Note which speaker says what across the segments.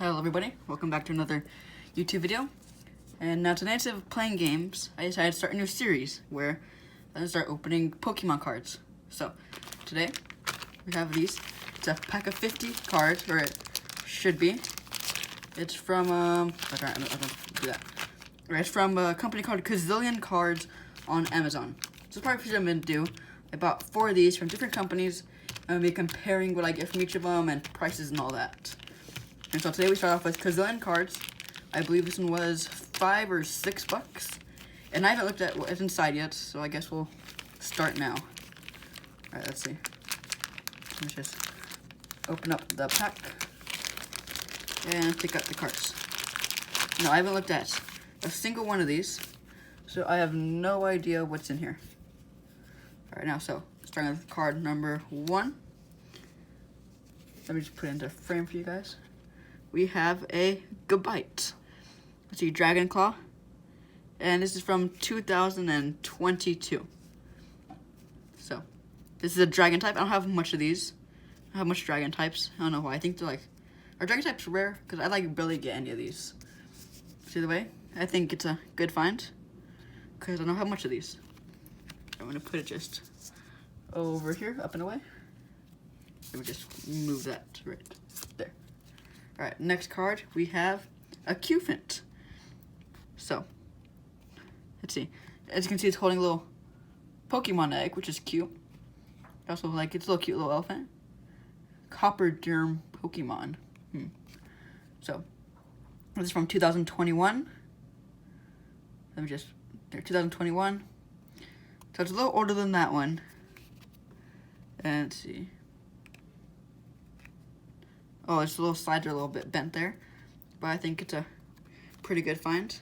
Speaker 1: Hello everybody, welcome back to another YouTube video. And now today, instead of playing games, I decided to start a new series where I'm going to start opening Pokemon cards. So, today, we have these. It's a pack of 50 cards, or it should be. It's from, I don't do that. It's from a company called Gazillion Cards on Amazon. So probably what I'm going to do. I bought 4 of these from different companies. I'm going to be comparing what I get from each of them and prices and all that. And so today we start off with Gazillion Cards. I believe this one was $5 or $6. And I haven't looked at what's inside yet, so I guess we'll start now. Alright, let's see. Let's just open up the pack and pick up the cards. No, I haven't looked at a single one of these, so I have no idea what's in here. Alright, now, so starting with card number 1. Let me just put it into a frame for you guys. We have a Gabite. Let's see, Dragon Claw. And this is from 2022. So, this is a Dragon type. I don't have much of these. I don't have much Dragon types. I don't know why. I think they're like... Are Dragon types rare? Because I like barely get any of these. So either way, I think it's a good find. Because I don't have much of these. I'm going to put it just over here, up and away. Let me just move that right there. Alright, next card, we have a Cufant. So, let's see. As you can see, it's holding a little Pokemon egg, which is cute. Also, like, it's a little cute little elephant. Copper Derm Pokemon. So, this is from 2021. Let me just, there, 2021. So it's a little older than that one. And let's see. Oh, it's a little slider, a little bit bent there. But I think it's a pretty good find.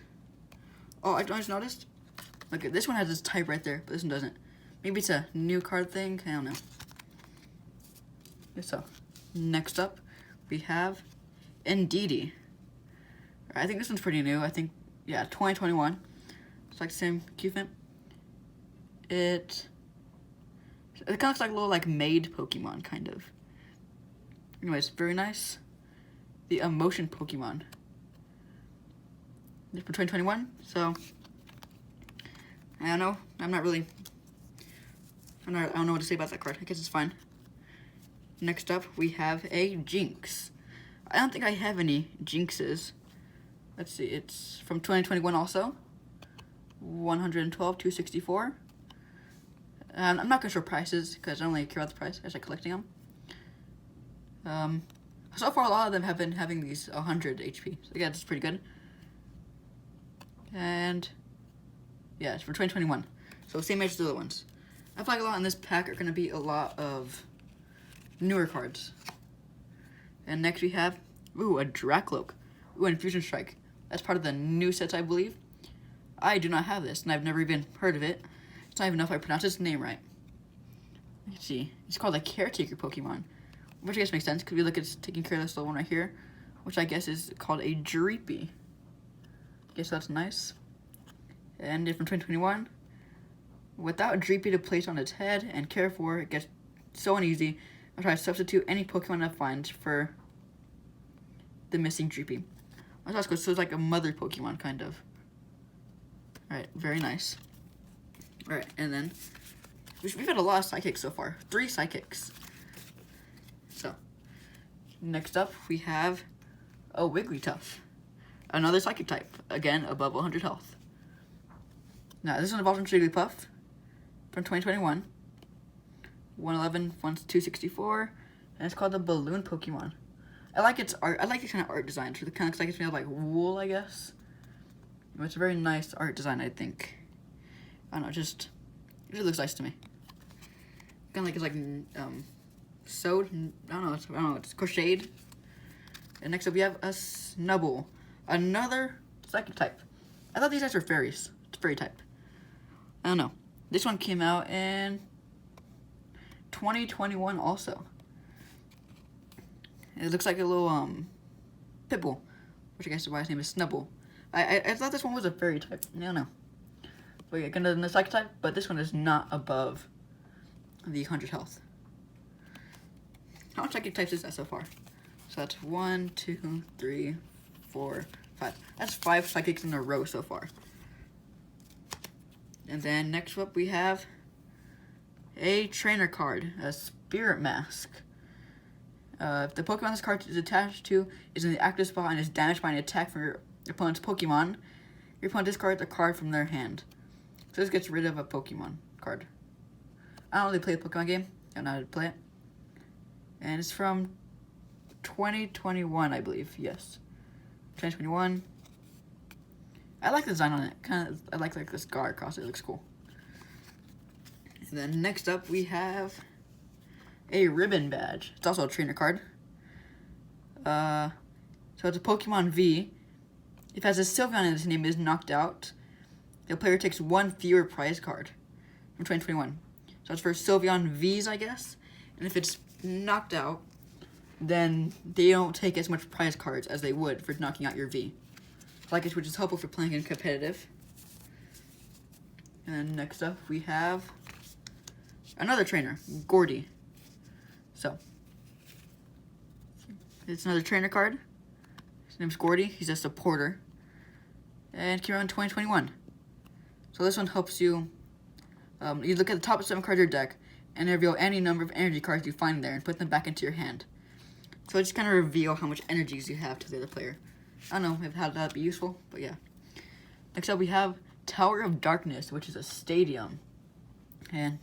Speaker 1: Oh, I just noticed. Look, this one has this type right there, but this one doesn't. Maybe it's a new card thing. I don't know. So, next up, we have Indeedee. I think this one's pretty new. I think, yeah, 2021. It's like the same Cufant. It kind of looks like a little, like, made Pokemon, kind of. Anyways, very nice. The Emotion Pokemon. It's for 2021, so I don't know. I don't know what to say about that card. I guess it's fine. Next up, we have a Jynx. I don't think I have any Jynxes. Let's see, it's from 2021 also. 112, 264. I'm not gonna show prices because I don't really care about the price. I just like collecting them. So far, a lot of them have been having these 100 HP. So yeah, it's pretty good. And yeah, it's for 2021. So same age as the other ones. I feel like a lot in this pack are going to be a lot of newer cards. And next we have, ooh, a Dracloak. Ooh, and Fusion Strike. That's part of the new sets, I believe. I do not have this, and I've never even heard of it. It's not even know if I pronounce its name right. Let's see. It's called a Caretaker Pokemon. Which I guess makes sense, because we look at taking care of this little one right here, which I guess is called a Dreepy. Guess that's nice. And from 2021, without a Dreepy to place on its head and care for, it gets so uneasy. I'll try to substitute any Pokemon I find for the missing Dreepy. That's cool. So it's like a mother Pokemon, kind of. Alright, very nice. Alright, and then we've had a lot of Psychics so far. 3 Psychics. So, next up, we have a Wigglytuff. Another Psychic type. Again, above 100 health. Now, this one evolved from Jigglypuff from 2021. 111, 264. And it's called the Balloon Pokemon. I like its art. I like the kind of art design. It kind of looks like it's made of like wool, I guess. It's a very nice art design, I think. I don't know, it just looks nice to me. Kind of like it's like, sewed, I don't know, it's crocheted. And next up we have a Snubbull, another Psychic type. I thought these guys were fairies. It's fairy type. I don't know. This one came out in 2021 also. It looks like a little Pitbull, which I guess is why his name is Snubbull. I thought this one was a fairy type. I don't know. But yeah, kind of the Psychic type, but this one is not above the 100 health. How much Psychic types is that so far? So that's 1, 2, 3, 4, 5. That's 5 psychics in a row so far. And then next up we have a trainer card, a Spirit Mask. If the Pokemon this card is attached to is in the active spot and is damaged by an attack from your opponent's Pokemon, your opponent discards a card from their hand. So this gets rid of a Pokemon card. I don't really play the Pokemon game. I don't know how to play it. And it's from 2021, I believe. Yes, 2021. I like the design on it. I like this guard across it. It looks cool. And then next up we have a ribbon badge. It's also a trainer card. So it's a Pokemon V. If it has a Sylveon in its name is knocked out, the player takes 1 fewer prize card from 2021. So it's for Sylveon Vs, I guess. And if it's knocked out, then they don't take as much prize cards as they would for knocking out your V. Like it, which is helpful for playing in competitive. And then next up we have another trainer, Gordy. So it's another trainer card. His name's Gordy. He's a supporter. And came out in 2021. So this one helps you. You look at the top 7 cards of your deck and reveal any number of energy cards you find there and put them back into your hand. So it just kind of reveal how much energies you have to the other player. I don't know how that'd be useful, but yeah. Next up we have Tower of Darkness, which is a stadium. And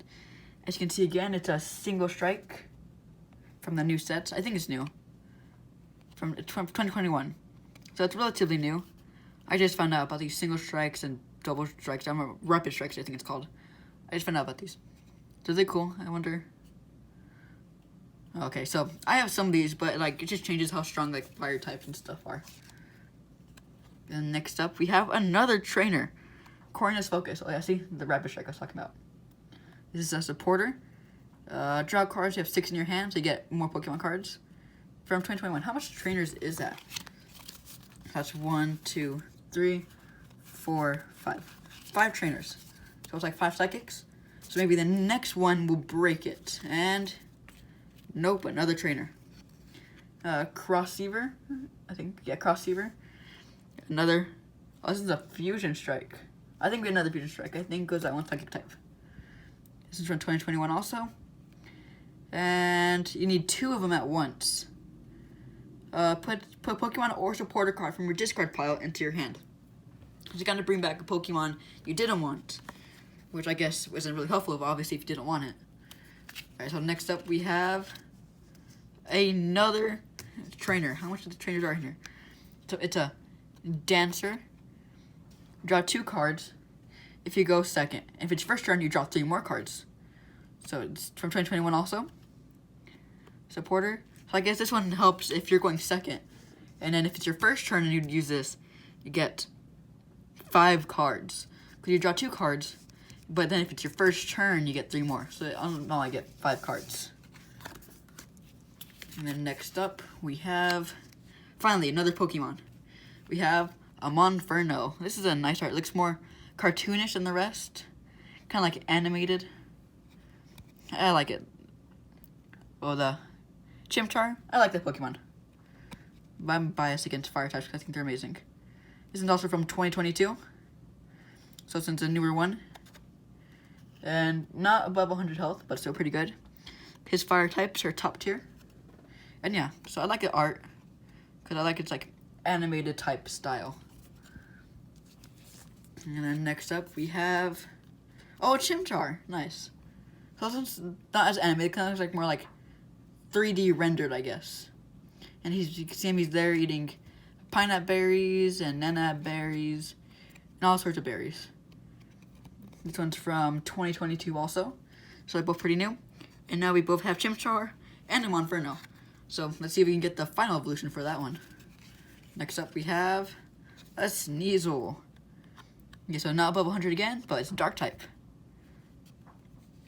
Speaker 1: as you can see again, it's a single strike from the new sets. I think it's new. From 2021. So it's relatively new. I just found out about these single strikes and double strikes. I don't remember, rapid strikes I think it's called. I just found out about these. So they're cool, I wonder. Okay, so I have some of these, but like it just changes how strong like fire types and stuff are. And next up, we have another trainer, Cornus Focus. Oh yeah, see the rapid strike I was talking about. This is a supporter. Draw cards. You have 6 in your hand, so you get more Pokemon cards. From 2021. How much trainers is that? That's 1, 2, 3, 4, 5. 5 trainers. So it's like 5 psychics. So maybe the next one will break it. And nope, another trainer. Crossseaver, I think. Yeah, Crossseaver. Another. Oh, this is a Fusion Strike. I think we have another Fusion Strike. I think it goes that one psychic type. This is from 2021 also. And you need 2 of them at once. Put Pokemon or supporter card from your discard pile into your hand. So you're gonna bring back a Pokemon you didn't want, which I guess wasn't really helpful, obviously, if you didn't want it. Alright, so next up we have another trainer. How much of the trainers are in here? So it's a Dancer. Draw 2 cards if you go second. If it's first turn, you draw 3 more cards. So it's from 2021 also. Supporter. So I guess this one helps if you're going second. And then if it's your first turn and you use this, you get 5 cards. Because you draw 2 cards, but then if it's your first turn, you get 3 more. So I don't know, I get 5 cards. And then next up, we have, finally, another Pokemon. We have a Monferno. This is a nice art. It looks more cartoonish than the rest. Kind of like animated. I like it. Oh, the Chimchar. I like that Pokemon. But I'm biased against fire types because I think they're amazing. This is also from 2022. So it's a newer one. And not above 100 health, but still pretty good. His fire types are top tier. And yeah, so I like the art. Because I like its like animated type style. And then next up we have, oh, Chimchar. Nice. So this one's not as animated, kind of looks like more like 3D rendered, I guess. And you can see him, he's there eating pineapple berries and nanab berries and all sorts of berries. This one's from 2022 also. So they're both pretty new. And now we both have Chimchar and a Monferno. So let's see if we can get the final evolution for that one. Next up we have a Sneasel. Okay, so not above 100 again, but it's dark type.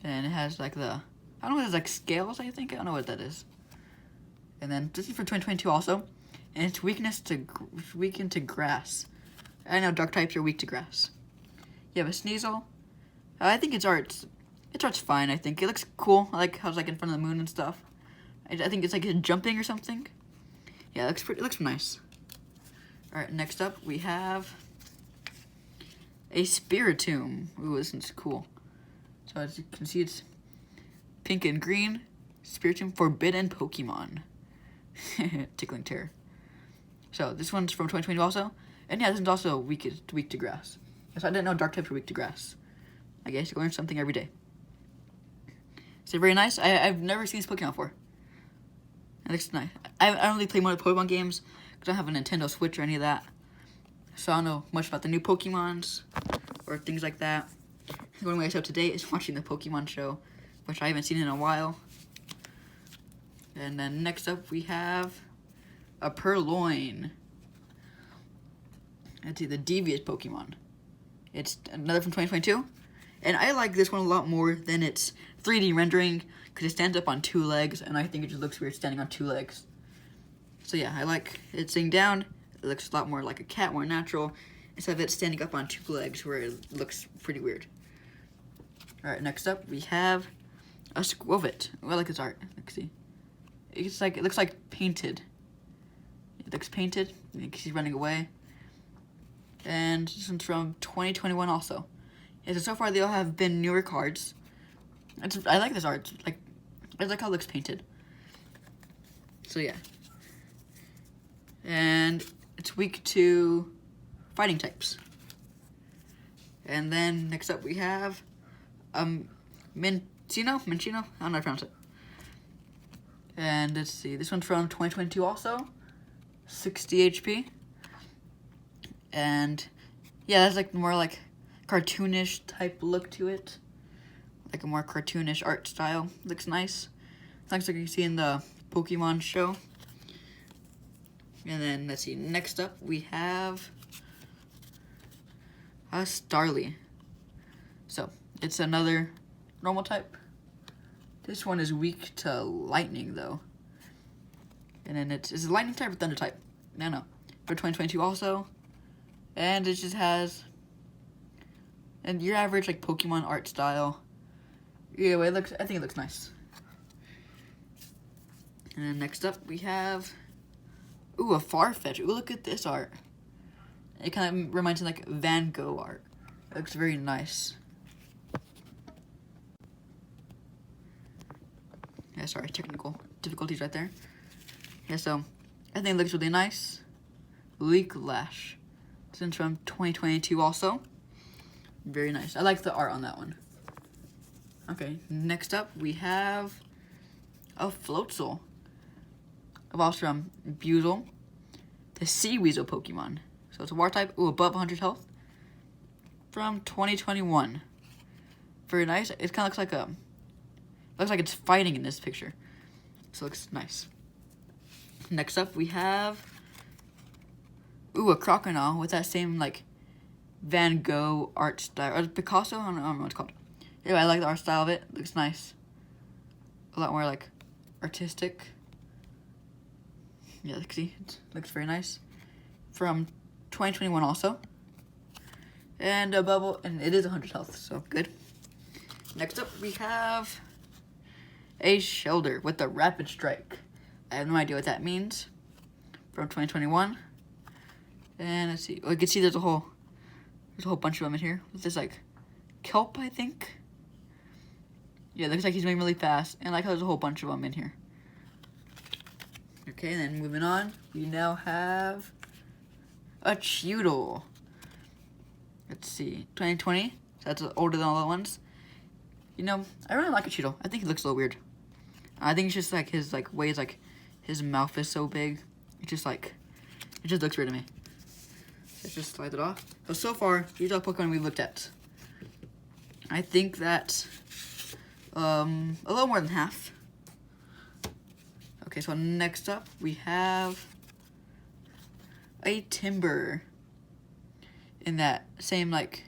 Speaker 1: And it has like the, I don't know, it's like scales, I think. I don't know what that is. And then this is for 2022 also. And it's weakened to grass. I know dark types are weak to grass. You have a Sneasel. I think its art's fine, I think. It looks cool. I like how it's like in front of the moon and stuff. I think it's like jumping or something. Yeah, it looks nice. All right, next up we have a Spiritomb. Ooh, this one's cool. So as you can see, it's pink and green. Spiritomb Forbidden Pokemon. Tickling Terror. So this one's from 2020 also. And yeah, this one's also weak to grass. So I didn't know dark types were weak to grass. I guess you learn something every day. Is it very nice? I've never seen this Pokemon before. It looks nice. I don't really play more Pokemon games because I don't have a Nintendo Switch or any of that. So I don't know much about the new Pokemons or things like that. The only way I stay up to date is watching the Pokemon show, which I haven't seen in a while. And then next up we have a Purloin. Let's see, the Devious Pokemon. It's another from 2022. And I like this one a lot more than its 3D rendering because it stands up on 2 legs, and I think it just looks weird standing on 2 legs. So yeah, I like it sitting down. It looks a lot more like a cat, more natural, instead of it standing up on 2 legs where it looks pretty weird. Alright, next up we have a Skwovet. Oh, I like his art. Let's see. It looks like painted. It looks painted because he's running away. And this one's from 2021 also. Yeah, so far they all have been newer cards. I like this art. I like how it looks painted. So yeah. And it's weak to fighting types. And then next up we have Minccino? I don't know how to pronounce it. And let's see, this one's from 2022 also. 60 HP. And yeah, that's like more like cartoonish type look to it. Like a more cartoonish art style. Looks nice. Looks like you see in the Pokemon show. And then let's see, next up we have a Starly. So it's another normal type. This one is weak to lightning though. And then is it lightning type or thunder type? No. For 2022 also. And it just has your average like Pokemon art style. Yeah, I think it looks nice. And then next up we have a Farfetch. Ooh, look at this art. It kind of reminds me like Van Gogh art. It looks very nice. Yeah, sorry, technical difficulties right there. Yeah, so I think it looks really nice. Leak Lash. This one's from 2022 also. Very nice. I like the art on that one. Okay, next up we have a Floatzel. Evolves from Buizel, the Seaweasel Pokemon. So it's a water type. Ooh, above 100 health. From 2021. Very nice. It kind of looks like it's fighting in this picture. So it looks nice. Next up we have a Crocodile with that same like Van Gogh art style. Or Picasso? I don't know what it's called. Anyway, I like the art style of it. It looks nice. A lot more like artistic. Yeah, see, it looks very nice. From 2021 also. And a bubble, and it is 100 health, so good. Next up we have a Shelder with the Rapid Strike. I have no idea what that means. From 2021. And let's see. You can see there's a whole bunch of them in here. With this like kelp, I think. Yeah, it looks like he's moving really fast. And I like how there's a whole bunch of them in here. Okay, then moving on, we now have a Chewtle. Let's see, 2020. So that's older than all the ones. You know, I really like a Chewtle. I think he looks a little weird. I think it's just like his ways, like his mouth is so big. It just looks weird to me. Let's just slide it off. So far, these are Pokemon we've looked at. I think that a little more than half. Okay, so next up we have a Timber in that same like,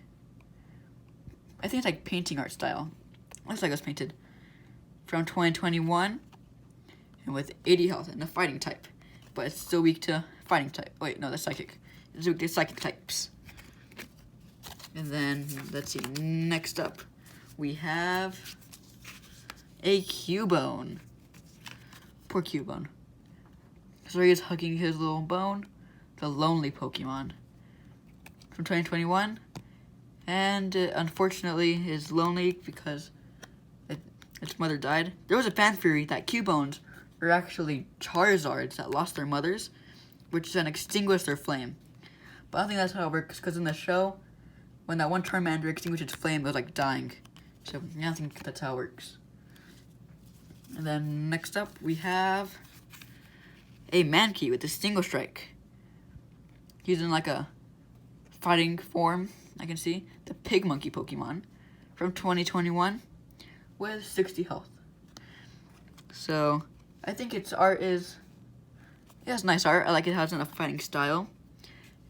Speaker 1: I think it's like painting art style. Looks like it was painted from 2021 and with 80 health and a fighting type, but it's still weak to fighting type. Wait, no, that's psychic. It's weak to psychic types. And then let's see. Next up, we have a Cubone. Poor Cubone. So he is hugging his little bone, the lonely Pokemon from 2021. And unfortunately is lonely because its mother died. There was a fan theory that Cubones are actually Charizards that lost their mothers, which then extinguished their flame. But I don't think that's how it works, because in the show, when that one Charmander extinguished its flame, it was like dying. So I don't think that's how it works. And then next up, we have a Mankey with a Single Strike. He's in like a fighting form, I can see. The Pig Monkey Pokemon from 2021 with 60 health. So I think its art is, it has nice art. I like it has enough fighting style.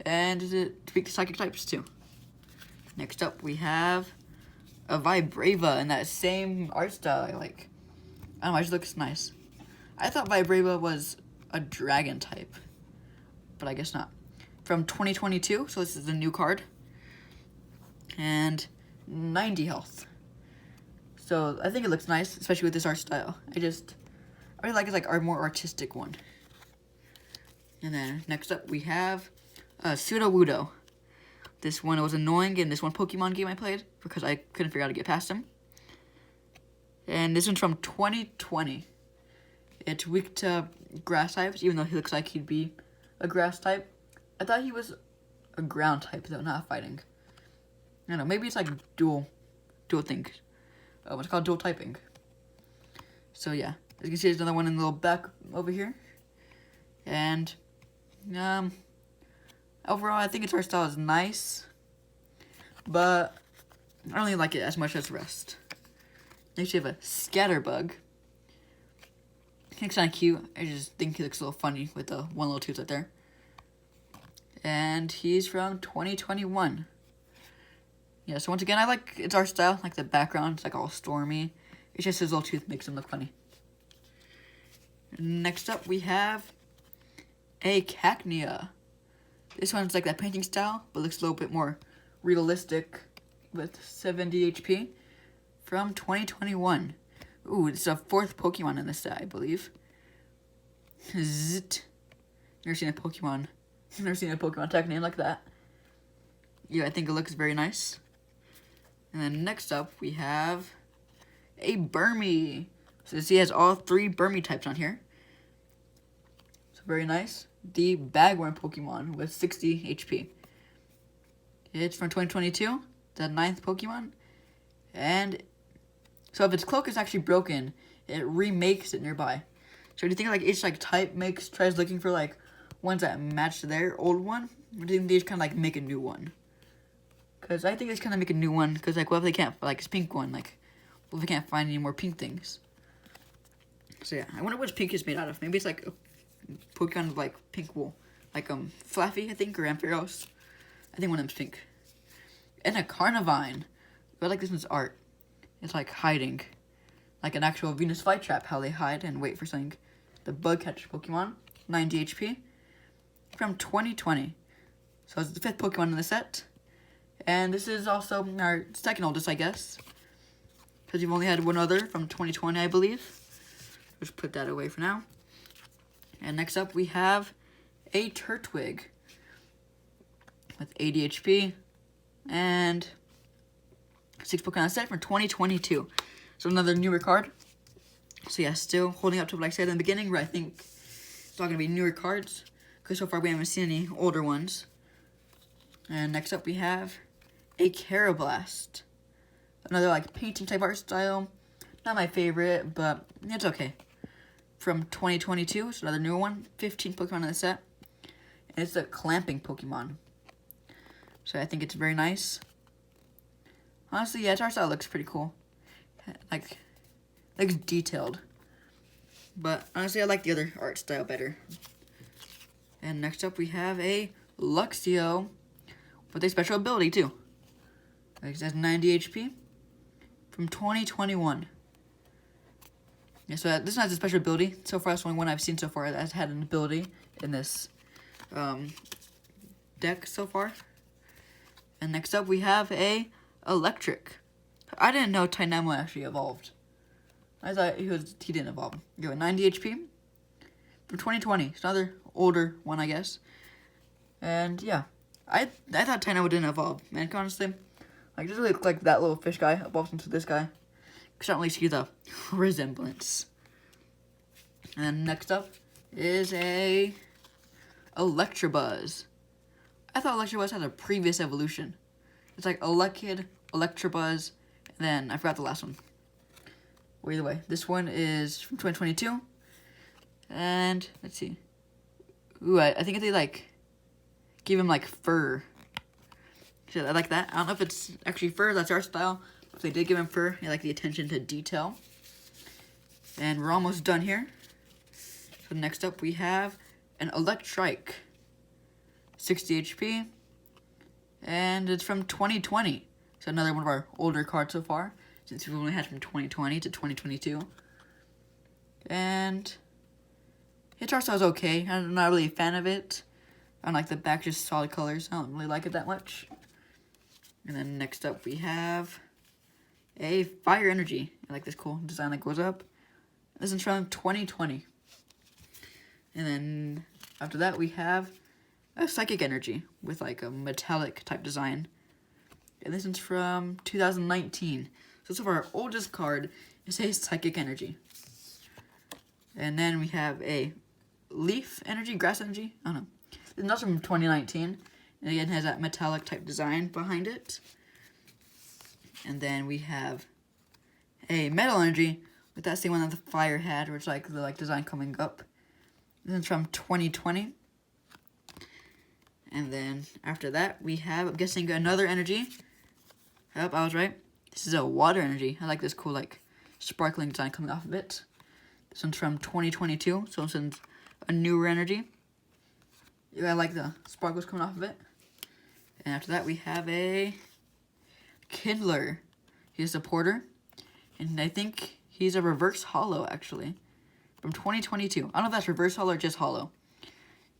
Speaker 1: And it tweaks psychic types too. Next up, we have a Vibrava in that same art style I like. I don't know, it just looks nice. I thought Vibrava was a dragon type, but I guess not. From 2022, so this is a new card. And 90 health. So I think it looks nice, especially with this art style. I really like it's like our more artistic one. And then next up we have Sudowoodo. This one was annoying in this one Pokemon game I played because I couldn't figure out how to get past him. And this one's from 2020. It's weak to grass types, even though he looks like he'd be a grass type. I thought he was a ground type, though, not fighting. I don't know, maybe it's like dual thing. It's called dual typing. So yeah, as you can see, there's another one in the little back over here. And overall, I think its art style is nice, but I don't really like it as much as the rest. Next, we have a Scatterbug. He looks kind of cute. I just think he looks a little funny with the one little tooth right there. And he's from 2021. Yeah, so once again, I like its art style, like the background, it's like all stormy. It's just his little tooth makes him look funny. Next up, we have a Cacnea. This one's like that painting style, but looks a little bit more realistic with 70 HP from 2021. Ooh, it's a 4th Pokemon in this set, I believe. Zit. Never seen a Pokemon tech name like that. Yeah, I think it looks very nice. And then next up, we have a Burmy. So he has all 3 Burmy types on here. So very nice. The Bagworm Pokemon with 60 HP. It's from 2022, the 9th Pokemon. And so if its cloak is actually broken, it remakes it nearby. So do you think like each like type tries looking for like ones that match their old one? Or do you think they just kind of like make a new one? Because I think they just kind of make a new one. Because like what if they can't, like this pink one, like what if they can't find any more pink things? So yeah, I wonder which pink is made out of. Maybe it's like a Pokemon with like pink wool. Like Flaffy, I think, or Ampharos. I think one of them's pink. And a Carnivine. I like this one's art. It's like hiding. Like an actual Venus Flytrap, how they hide and wait for something. The Bug Catcher Pokemon, 90 HP. From 2020. So it's the 5th Pokemon in the set. And this is also our second oldest, I guess. Because you've only had one other from 2020, I believe. Just put that away for now. And next up, we have a Turtwig with 80 HP and 6 Pokemon set from 2022. So another newer card. So yeah, still holding up to what I said in the beginning, where I think it's all going to be newer cards. Because so far we haven't seen any older ones. And next up we have a Carablast. Another like painting type art style. Not my favorite, but it's okay. From 2022, it's another new one. 15 Pokemon in the set. And it's a clamping Pokemon. So I think it's very nice. Honestly, yeah, its art style looks pretty cool. Like, looks detailed. But honestly, I like the other art style better. And next up, we have a Luxio with a special ability too. It has 90 HP from 2021. Yeah, so this one has a special ability. So far, that's the only one I've seen so far that has had an ability in this deck so far. And next up, we have a Electric. I didn't know Tynamo actually evolved. I thought he didn't evolve. You have 90 HP from from 2020. It's another older one, I guess. And yeah, I thought Tynamo didn't evolve. Man, honestly, like, it doesn't really look like that little fish guy evolves into this guy. Because I don't really see the resemblance. And then next up is a Electabuzz. I thought Electabuzz had a previous evolution. It's like Elekid, Electabuzz, and then I forgot the last one. Well, either way, this one is from 2022. And let's see. Ooh, I think they like give him like fur. So I like that. I don't know if it's actually fur, that's our style. If they did give him fur, I like the attention to detail. And we're almost done here. So next up we have an Electrike. 60 HP. And it's from 2020. So another one of our older cards so far, since we've only had from 2020 to 2022. And its art style is okay. I'm not really a fan of it. I don't like the back, just solid colors. I don't really like it that much. And then next up we have a Fire Energy. I like this cool design that goes up. This is from 2020. And then after that we have a Psychic Energy with like a metallic type design. And this is from 2019. So far our oldest card is a Psychic Energy. And then we have a Leaf Energy, Grass Energy, I don't know. It's also from 2019. And again, it has that metallic type design behind it. And then we have a Metal Energy with that same one that the Fire had, where it's like the design coming up. This is from 2020. And then after that, we have, I'm guessing, another energy. Yep, I was right. This is a Water Energy. I like this cool, like, sparkling design coming off of it. This one's from 2022, so this one's a newer energy. Yeah, I like the sparkles coming off of it. And after that, we have a Kindler. He's a supporter. And I think he's a reverse holo, actually. From 2022. I don't know if that's reverse holo or just holo.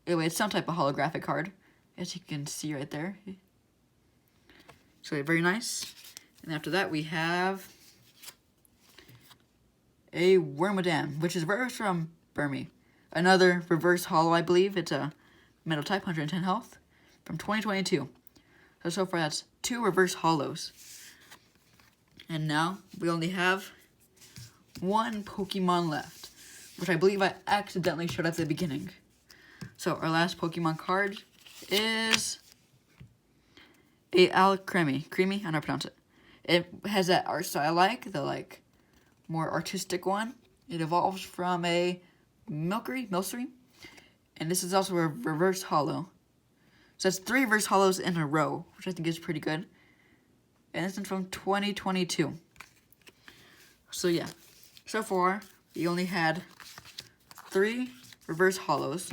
Speaker 1: Anyway, it's some type of holographic card, as you can see right there. So very nice. And after that, we have a Wormadam, which is reverse from Burmy. Another reverse holo, I believe. It's a metal type, 110 health, from 2022. So far that's 2 reverse holos. And now we only have 1 Pokemon left, which I believe I accidentally showed at the beginning. So our last Pokemon card is a Alcremie. Creamy? I don't know how to pronounce it. It has that art style I like, the more artistic one. It evolves from a Milcery. And this is also a reverse holo. So that's 3 reverse holos in a row, which I think is pretty good. And this is from 2022. So yeah, so far we only had 3 reverse holos,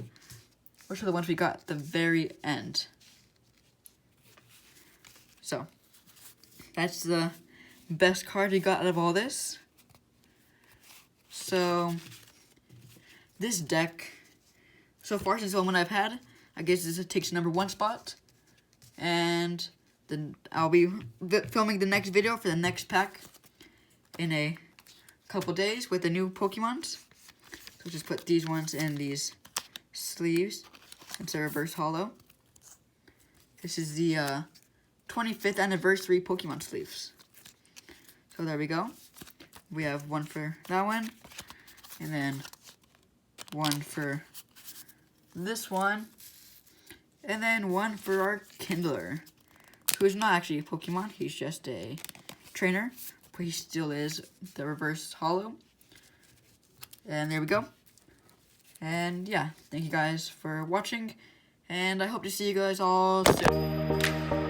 Speaker 1: which are the ones we got at the very end. So that's the best card we got out of all this. So this deck, so far since the one I've had, I guess this takes #1 spot. And then I'll be filming the next video for the next pack in a couple days with the new Pokemons. So just put these ones in these sleeves. It's a reverse holo. This is the 25th anniversary Pokemon sleeves. So there we go. We have one for that one. And then one for this one. And then one for our Kindler, who is not actually a Pokemon. He's just a trainer, but he still is the reverse holo. And there we go. And yeah, thank you guys for watching, and I hope to see you guys all soon.